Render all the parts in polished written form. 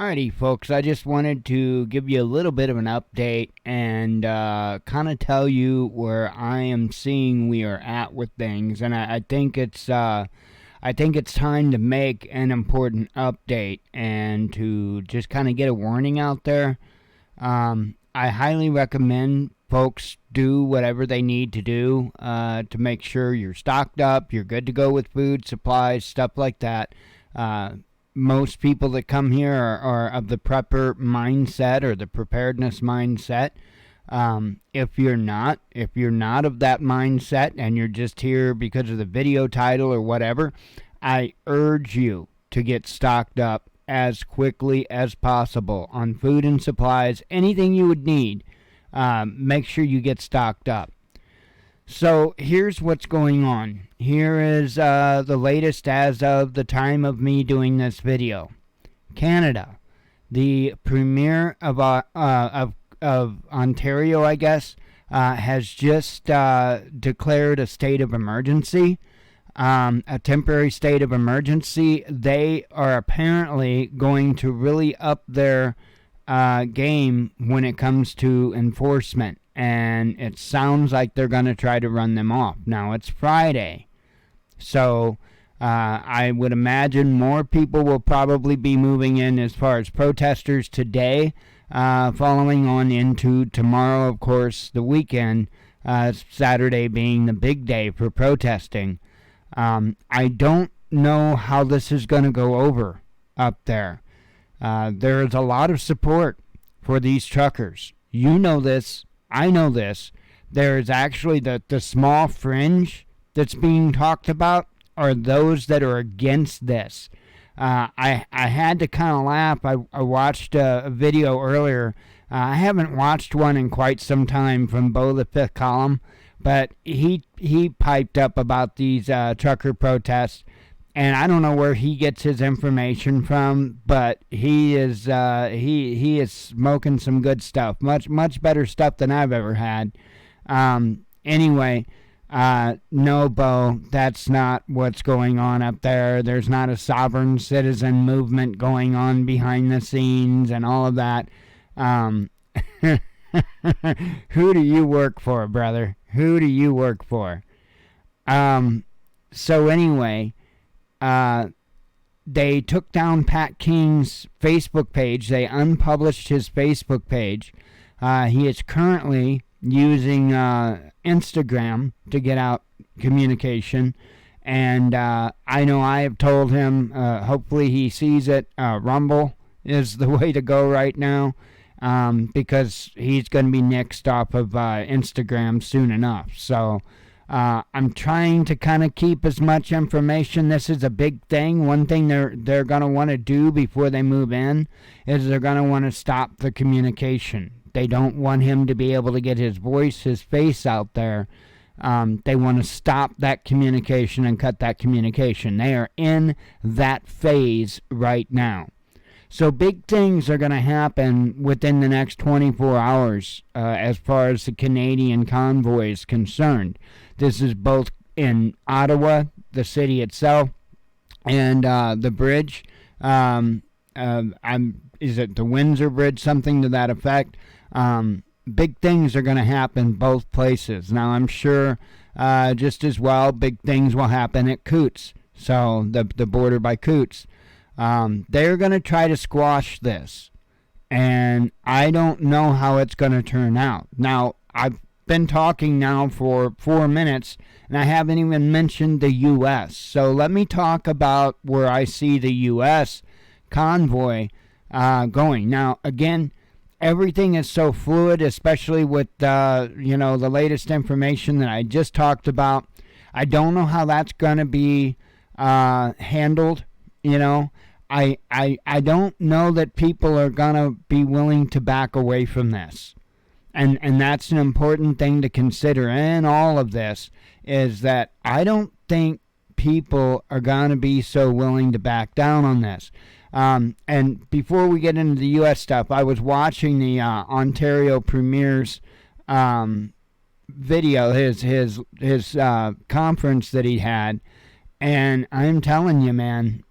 Alrighty, folks, I just wanted to give you a little bit of an update and kind of tell you where I am seeing we are at with things, and I think it's time to make an important update and to just kind of get a warning out there. I highly recommend folks do whatever they need to do to make sure you're stocked up, you're good to go with food, supplies, stuff like that. Most people that come here are of the prepper mindset or the preparedness mindset. If you're not of that mindset and you're just here because of the video title or whatever, I urge you to get stocked up as quickly as possible on food and supplies, anything you would need. Make sure you get stocked up. So here's what's going on. Here is the latest as of the time of me doing this video. Canada, the premier of Ontario, I guess, has just declared a state of emergency, a temporary state of emergency. They are apparently going to really up their game when it comes to enforcement. And it sounds like they're going to try to run them off. Now, it's Friday, so I would imagine more people will probably be moving in as far as protesters today, following on into tomorrow, of course, the weekend, Saturday being the big day for protesting. I don't know how this is going to go over up there. There is a lot of support for these truckers. You know this. I know this. There is actually the small fringe that's being talked about are those that are against this. I had to kind of laugh. I watched a video earlier. I haven't watched one in quite some time from Bo the Fifth Column, but he piped up about these trucker protests. And I don't know where he gets his information from, but he is smoking some good stuff, much better stuff than I've ever had. Anyway, no, Bo, that's not what's going on up there. There's not a sovereign citizen movement going on behind the scenes and all of that. Who do you work for, brother? Who do you work for? So anyway. They took down Pat King's Facebook page. They unpublished his Facebook page. He is currently using Instagram to get out communication. And I know I have told him, hopefully he sees it, Rumble is the way to go right now, because he's going to be nixed off of Instagram soon enough. So I'm trying to kind of keep as much information. This is a big thing. One thing they're going to want to do before they move in is they're going to want to stop the communication. They don't want him to be able to get his voice, his face out there. They want to stop that communication and cut that communication. They are in that phase right now. So big things are going to happen within the next 24 hours as far as the Canadian convoy is concerned. This is both in Ottawa, the city itself, and the bridge. Is it the Windsor Bridge? Something to that effect. Big things are going to happen both places. Now, I'm sure just as well big things will happen at Coots, so the border by Coots. They're going to try to squash this, and I don't know how it's going to turn out. Now, I've been talking now for 4 minutes, and I haven't even mentioned the U.S. So let me talk about where I see the U.S. convoy going. Now, again, everything is so fluid, especially with the latest information that I just talked about. I don't know how that's going to be handled. I don't know that people are going to be willing to back away from this. And that's an important thing to consider in all of this, is that I don't think people are going to be so willing to back down on this. And before we get into the U.S. stuff, I was watching the Ontario Premier's video, his conference that he had, and I'm telling you, man,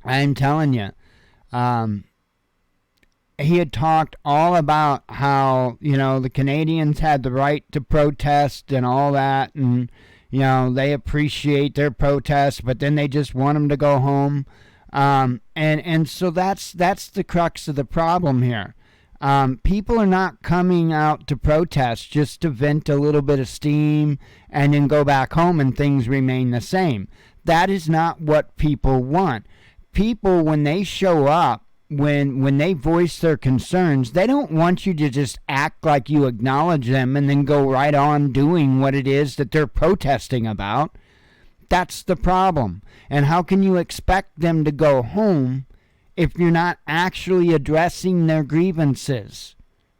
I'm telling you, He had talked all about how, the Canadians had the right to protest and all that, and, they appreciate their protests, but then they just want them to go home. And so that's the crux of the problem here. People are not coming out to protest just to vent a little bit of steam and then go back home and things remain the same. That is not what people want. People, when they show up, when they voice their concerns, they don't want you to just act like you acknowledge them and then go right on doing what it is that they're protesting about. That's the problem. And how can you expect them to go home if you're not actually addressing their grievances,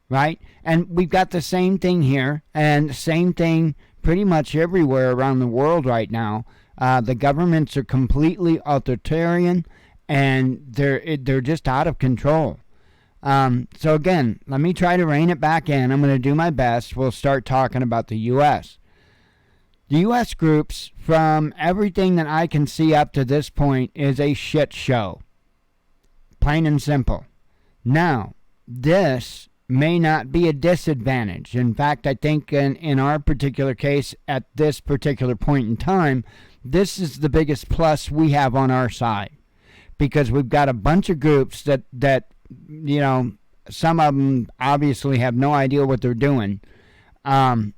right? And we've got the same thing here, and the same thing pretty much everywhere around the world right now. The governments are completely authoritarian, and they're just out of control. So again, let me try to rein it back in. I'm going to do my best. We'll start talking about the U.S. The U.S. groups, from everything that I can see up to this point, is a shit show. Plain and simple. Now, this may not be a disadvantage. In fact, I think in our particular case, at this particular point in time, this is the biggest plus we have on our side. Because we've got a bunch of groups that some of them obviously have no idea what they're doing. And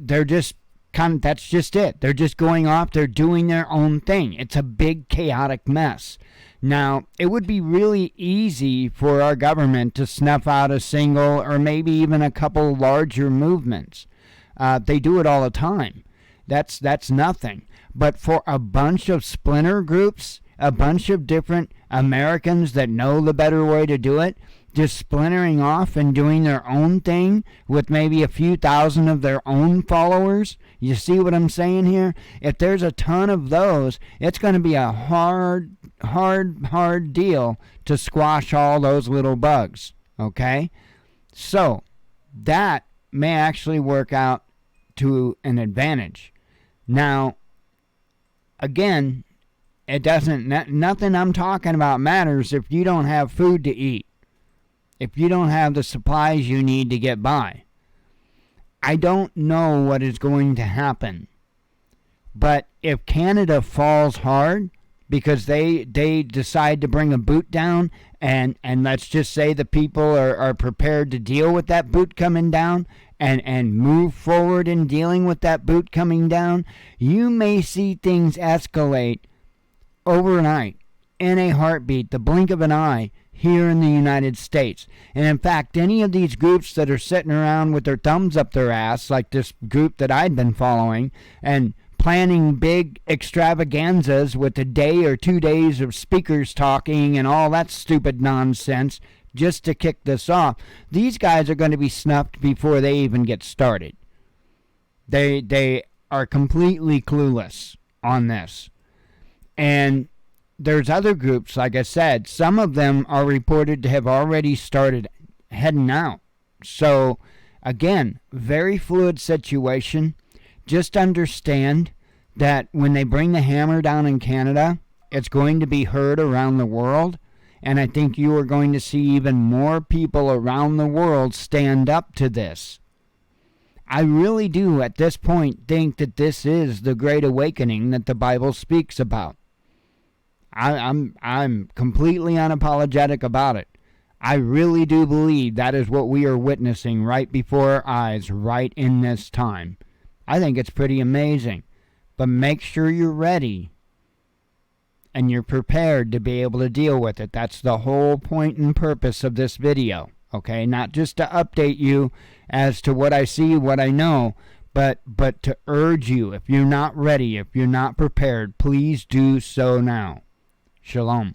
they're just that's just it. They're just going off. They're doing their own thing. It's a big chaotic mess. Now, it would be really easy for our government to snuff out a single or maybe even a couple larger movements. They do it all the time. That's nothing. But for a bunch of splinter groups, a bunch of different Americans that know the better way to do it, just splintering off and doing their own thing with maybe a few thousand of their own followers. You see what I'm saying here? If there's a ton of those, it's going to be a hard deal to squash all those little bugs. Okay? So, that may actually work out to an advantage. Now, again, it doesn't, nothing I'm talking about matters if you don't have food to eat. If you don't have the supplies you need to get by. I don't know what is going to happen. But if Canada falls hard because they decide to bring a boot down, and let's just say the people are prepared to deal with that boot coming down and move forward in dealing with that boot coming down, you may see things escalate overnight, in a heartbeat, the blink of an eye, here in the United States. And in fact, any of these groups that are sitting around with their thumbs up their ass, like this group that I'd been following, and planning big extravaganzas with a day or 2 days of speakers talking and all that stupid nonsense just to kick this off, these guys are going to be snuffed before they even get started. They are completely clueless on this. And there's other groups, like I said, some of them are reported to have already started heading out. So, again, very fluid situation. Just understand that when they bring the hammer down in Canada, it's going to be heard around the world. And I think you are going to see even more people around the world stand up to this. I really do, at this point, think that this is the Great Awakening that the Bible speaks about. I'm completely unapologetic about it. I really do believe that is what we are witnessing right before our eyes, right in this time. I think it's pretty amazing. But make sure you're ready and you're prepared to be able to deal with it. That's the whole point and purpose of this video. Okay, not just to update you as to what I see, what I know, but to urge you, if you're not ready, if you're not prepared, please do so now. Shalom.